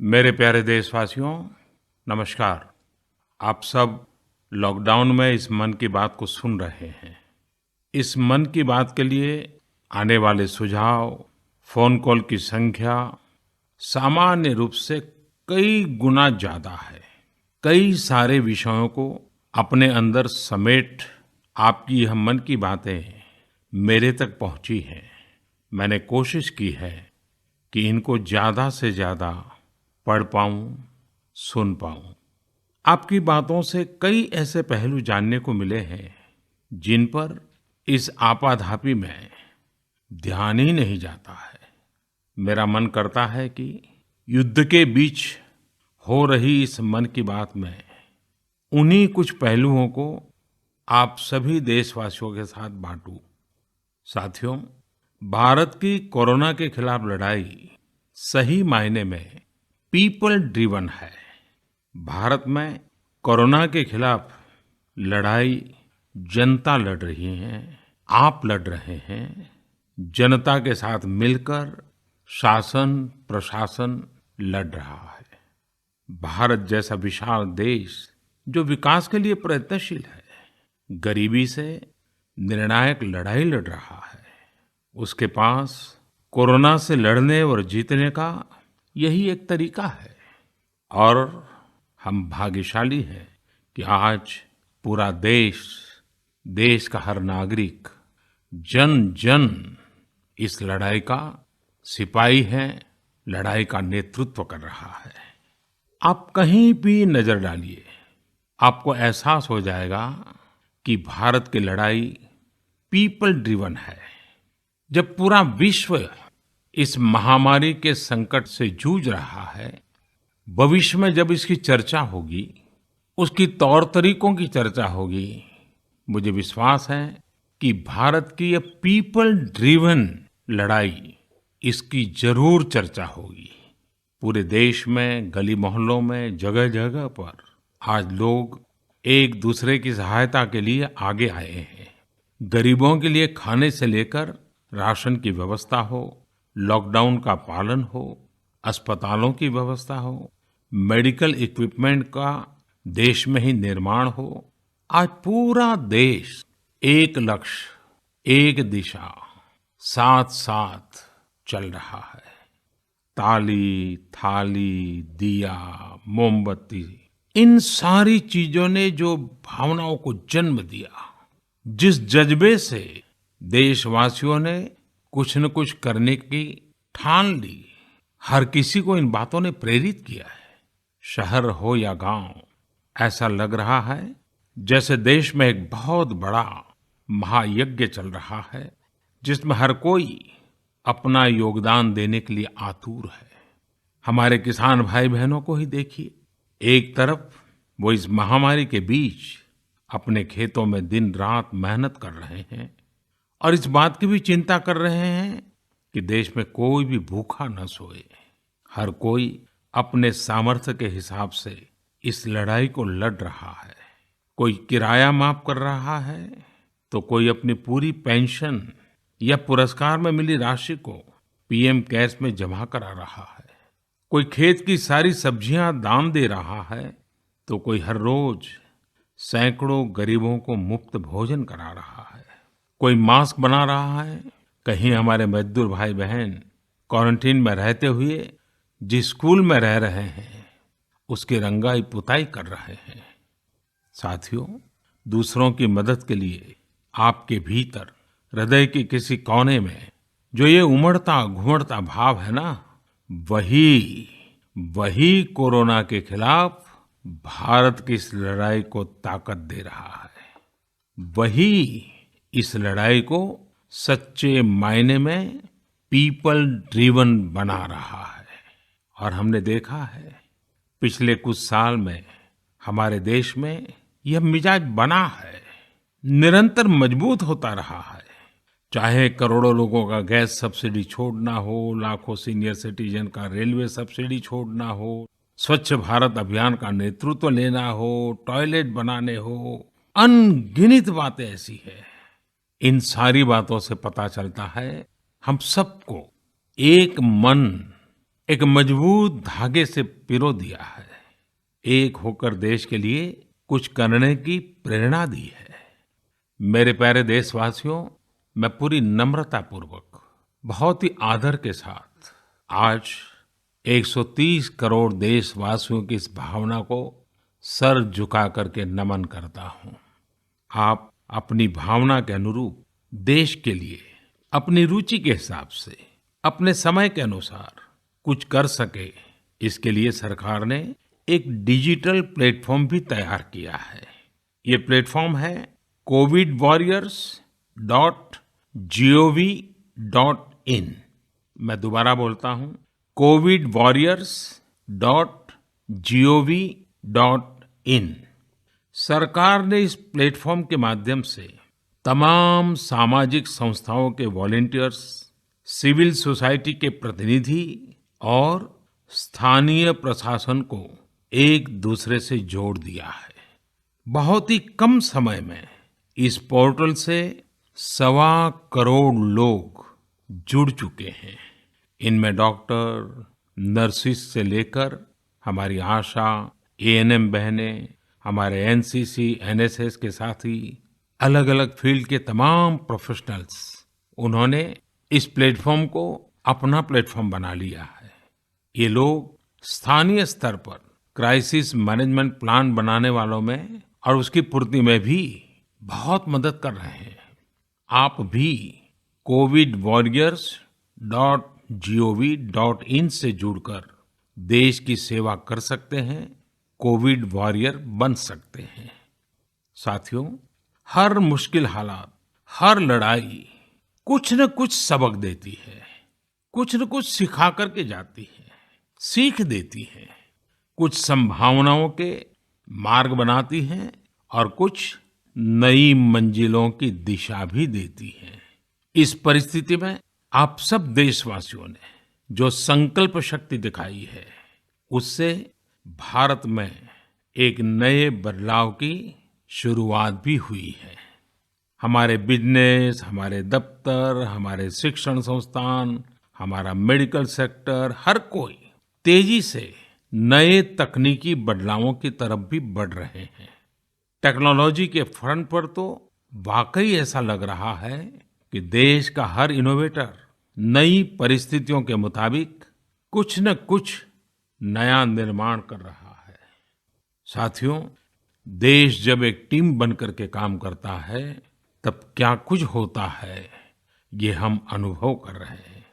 मेरे प्यारे देशवासियों, नमस्कार। आप सब लॉकडाउन में इस मन की बात को सुन रहे हैं। इस मन की बात के लिए आने वाले सुझाव, फोन कॉल की संख्या सामान्य रूप से कई गुना ज्यादा है। कई सारे विषयों को अपने अंदर समेट आपकी यह मन की बातें मेरे तक पहुंची हैं। मैंने कोशिश की है कि इनको ज्यादा से ज्यादा पढ़ पाऊं, सुन पाऊं। आपकी बातों से कई ऐसे पहलू जानने को मिले हैं जिन पर इस आपाधापी में ध्यान ही नहीं जाता है। मेरा मन करता है कि युद्ध के बीच हो रही इस मन की बात में उन्हीं कुछ पहलुओं को आप सभी देशवासियों के साथ बांटूं। साथियों, भारत की कोरोना के खिलाफ लड़ाई सही मायने में पीपल ड्रिवन है। भारत में कोरोना के खिलाफ लड़ाई जनता लड़ रही है, आप लड़ रहे हैं। जनता के साथ मिलकर शासन प्रशासन लड़ रहा है। भारत जैसा विशाल देश जो विकास के लिए प्रयत्नशील है, गरीबी से निर्णायक लड़ाई लड़ रहा है। उसके पास कोरोना से लड़ने और जीतने का यही एक तरीका है। और हम भाग्यशाली हैं कि आज पूरा देश का हर नागरिक, जन जन इस लड़ाई का सिपाही है, लड़ाई का नेतृत्व कर रहा है। आप कहीं भी नजर डालिए, आपको एहसास हो जाएगा कि भारत की लड़ाई पीपल ड्रिवन है। जब पूरा विश्व इस महामारी के संकट से जूझ रहा है, भविष्य में जब इसकी चर्चा होगी, उसकी तौर तरीकों की चर्चा होगी, मुझे विश्वास है कि भारत की ये पीपल ड्रिवन लड़ाई, इसकी जरूर चर्चा होगी। पूरे देश में, गली मोहल्लों में, जगह जगह पर आज लोग एक दूसरे की सहायता के लिए आगे आए हैं। गरीबों के लिए खाने से लेकर राशन की व्यवस्था हो, लॉकडाउन का पालन हो, अस्पतालों की व्यवस्था हो, मेडिकल इक्विपमेंट का देश में ही निर्माण हो, आज पूरा देश एक लक्ष्य, एक दिशा, साथ साथ चल रहा है। ताली, थाली, दिया, मोमबत्ती, इन सारी चीजों ने जो भावनाओं को जन्म दिया, जिस जज्बे से देशवासियों ने कुछ न कुछ करने की ठान ली, हर किसी को इन बातों ने प्रेरित किया है। शहर हो या गांव, ऐसा लग रहा है जैसे देश में एक बहुत बड़ा महायज्ञ चल रहा है, जिसमें हर कोई अपना योगदान देने के लिए आतुर है। हमारे किसान भाई बहनों को ही देखिए, एक तरफ वो इस महामारी के बीच अपने खेतों में दिन रात मेहनत कर रहे हैं और इस बात की भी चिंता कर रहे हैं कि देश में कोई भी भूखा न सोए। हर कोई अपने सामर्थ्य के हिसाब से इस लड़ाई को लड़ रहा है। कोई किराया माफ कर रहा है, तो कोई अपनी पूरी पेंशन या पुरस्कार में मिली राशि को पीएम केयर्स में जमा करा रहा है। कोई खेत की सारी सब्जियां दान दे रहा है, तो कोई हर रोज सैकड़ों गरीबों को मुफ्त भोजन करा रहा है। कोई मास्क बना रहा है। कहीं हमारे मजदूर भाई बहन क्वारंटीन में रहते हुए जिस स्कूल में रह रहे हैं, उसकी रंगाई पुताई कर रहे हैं। साथियों, दूसरों की मदद के लिए आपके भीतर हृदय के किसी कोने में जो ये उमड़ता घुमड़ता भाव है ना, वही कोरोना के खिलाफ भारत की इस लड़ाई को ताकत दे रहा है। वही इस लड़ाई को सच्चे मायने में पीपल ड्रिवन बना रहा है। और हमने देखा है पिछले कुछ साल में हमारे देश में यह मिजाज बना है, निरंतर मजबूत होता रहा है। चाहे करोड़ों लोगों का गैस सब्सिडी छोड़ना हो, लाखों सीनियर सिटीजन का रेलवे सब्सिडी छोड़ना हो, स्वच्छ भारत अभियान का नेतृत्व लेना हो, टॉयलेट बनाने हो, अनगिनत बातें ऐसी है। इन सारी बातों से पता चलता है हम सबको एक मन, एक मजबूत धागे से पिरो दिया है। एक होकर देश के लिए कुछ करने की प्रेरणा दी है। मेरे प्यारे देशवासियों, मैं पूरी नम्रता पूर्वक, बहुत ही आदर के साथ आज 130 करोड़ देशवासियों की इस भावना को सर झुका करके नमन करता हूँ। आप अपनी भावना के अनुरूप देश के लिए अपनी रुचि के हिसाब से, अपने समय के अनुसार कुछ कर सके, इसके लिए सरकार ने एक डिजिटल प्लेटफॉर्म भी तैयार किया है। ये प्लेटफॉर्म है covidwarriors.gov.in। मैं दोबारा बोलता हूँ, covidwarriors.gov.in। सरकार ने इस प्लेटफॉर्म के माध्यम से तमाम सामाजिक संस्थाओं के वॉलंटियर्स, सिविल सोसाइटी के प्रतिनिधि और स्थानीय प्रशासन को एक दूसरे से जोड़ दिया है। बहुत ही कम समय में इस पोर्टल से 1.25 करोड़ लोग जुड़ चुके हैं। इनमें डॉक्टर, नर्सिस से लेकर हमारी आशा, एएनएम बहनें, हमारे एनसीसी, एनएसएस के साथी, अलग अलग फील्ड के तमाम प्रोफेशनल्स, उन्होंने इस प्लेटफॉर्म को अपना प्लेटफॉर्म बना लिया है। ये लोग स्थानीय स्तर पर क्राइसिस मैनेजमेंट प्लान बनाने वालों में और उसकी पूर्ति में भी बहुत मदद कर रहे हैं। आप भी covidwarriors.gov.in से जुड़कर देश की सेवा कर सकते हैं, कोविड वॉरियर बन सकते हैं। साथियों, हर मुश्किल हालात, हर लड़ाई कुछ न कुछ सबक देती है, कुछ न कुछ सिखा करके जाती है, सीख देती है, कुछ संभावनाओं के मार्ग बनाती है और कुछ नई मंजिलों की दिशा भी देती है। इस परिस्थिति में आप सब देशवासियों ने जो संकल्प शक्ति दिखाई है, उससे भारत में एक नए बदलाव की शुरुआत भी हुई है। हमारे बिजनेस, हमारे दफ्तर, हमारे शिक्षण संस्थान, हमारा मेडिकल सेक्टर, हर कोई तेजी से नए तकनीकी बदलावों की तरफ भी बढ़ रहे हैं। टेक्नोलॉजी के फ्रंट पर तो वाकई ऐसा लग रहा है कि देश का हर इनोवेटर नई परिस्थितियों के मुताबिक कुछ न कुछ नया निर्माण कर रहा है। साथियों, देश जब एक टीम बनकर के काम करता है, तब क्या कुछ होता है, ये हम अनुभव कर रहे हैं।